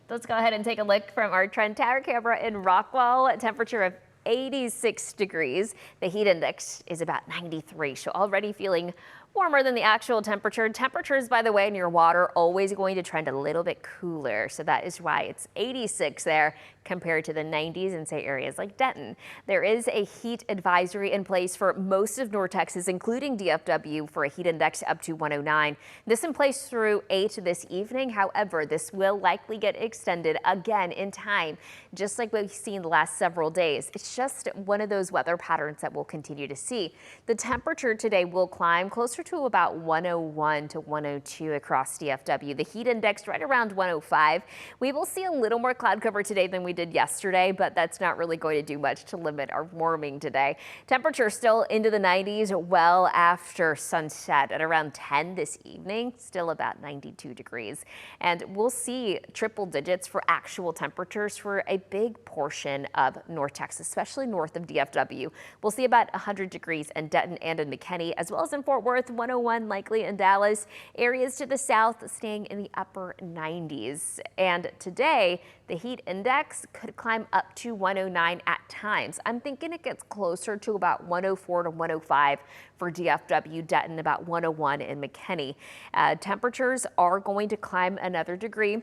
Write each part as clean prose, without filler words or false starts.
Let's go ahead and take a look from our trend tower camera in Rockwell. A temperature of 86 degrees. The heat index is about 93, so already feeling warmer than the actual temperature. Temperatures, by the way, near water always going to trend a little bit cooler, so that is why it's 86 there compared to the 90s in, say, areas like Denton. There is a heat advisory in place for most of North Texas, including DFW, for a heat index up to 109. This in place through 8 this evening. However, this will likely get extended again in time, just like we've seen the last several days. It's just one of those weather patterns that we'll continue to see. The temperature today will climb closer to about 101 to 102 across DFW. The heat index right around 105. We will see a little more cloud cover today than we did yesterday, but that's not really going to do much to limit our warming today. Temperature still into the 90s well after sunset at around 10 this evening, still about 92 degrees. And we'll see triple digits for actual temperatures for a big portion of North Texas, especially north of DFW. We'll see about 100 degrees in Denton and in McKinney, as well as in Fort Worth, 101 likely in Dallas. Areas to the south staying in the upper 90s. And today, the heat index could climb up to 109 at times. I'm thinking it gets closer to about 104 to 105 for DFW, Denton, about 101 in McKinney. Temperatures are going to climb another degree.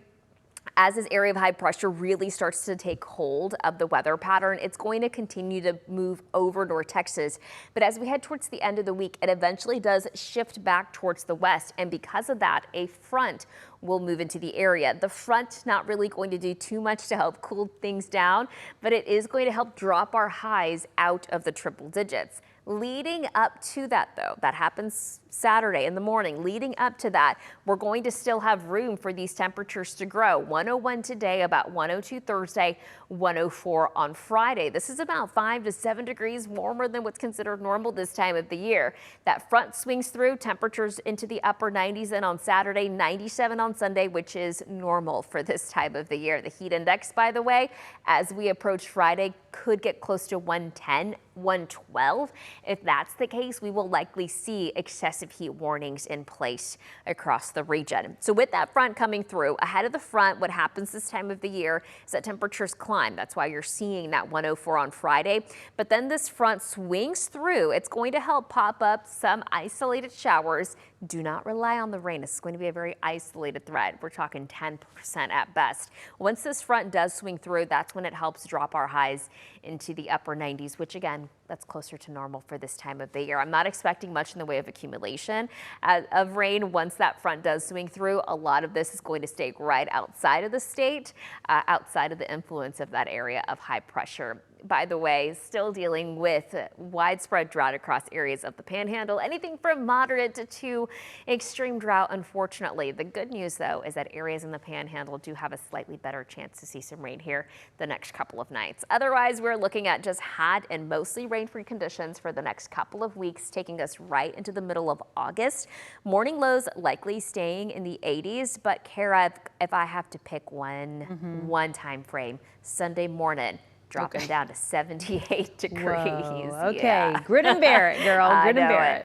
As this area of high pressure really starts to take hold of the weather pattern, it's going to continue to move over North Texas. But as we head towards the end of the week, it eventually does shift back towards the west. And because of that, a front will move into the area. The front not really going to do too much to help cool things down, but it is going to help drop our highs out of the triple digits. Leading up to that, though, that happens Saturday in the morning. Leading up to that, we're going to still have room for these temperatures to grow. 101 today, about 102 Thursday, 104 on Friday. This is about 5 to 7 degrees warmer than what's considered normal this time of the year. That front swings through, temperatures into the upper 90s, and on Saturday, 97 on Sunday, which is normal for this time of the year. The heat index, by the way, as we approach Friday, could get close to 110, 112. If that's the case, we will likely see excessive heat warnings in place across the region. So with that front coming through, ahead of the front, what happens this time of the year is that temperatures climb. That's why you're seeing that 104 on Friday. But then this front swings through. It's going to help pop up some isolated showers. Do not rely on the rain. This is going to be a very isolated threat. We're talking 10% at best. Once this front does swing through, that's when it helps drop our highs into the upper 90s, which again, that's closer to normal for this time of the year. I'm not expecting much in the way of accumulation of rain once that front does swing through. A lot of this is going to stay right outside of the state, outside of the influence of that area of high pressure. By the way, still dealing with widespread drought across areas of the Panhandle, anything from moderate to extreme drought, unfortunately. The good news, though, is that areas in the Panhandle do have a slightly better chance to see some rain here the next couple of nights. Otherwise, we're looking at just hot and mostly rain-free conditions for the next couple of weeks, taking us right into the middle of August. Morning lows likely staying in the 80s, but Kara, if I have to pick one time frame, Sunday morning, dropping down to 78 degrees. Whoa, okay, yeah. grit and bear it, girl. Grit and bear it.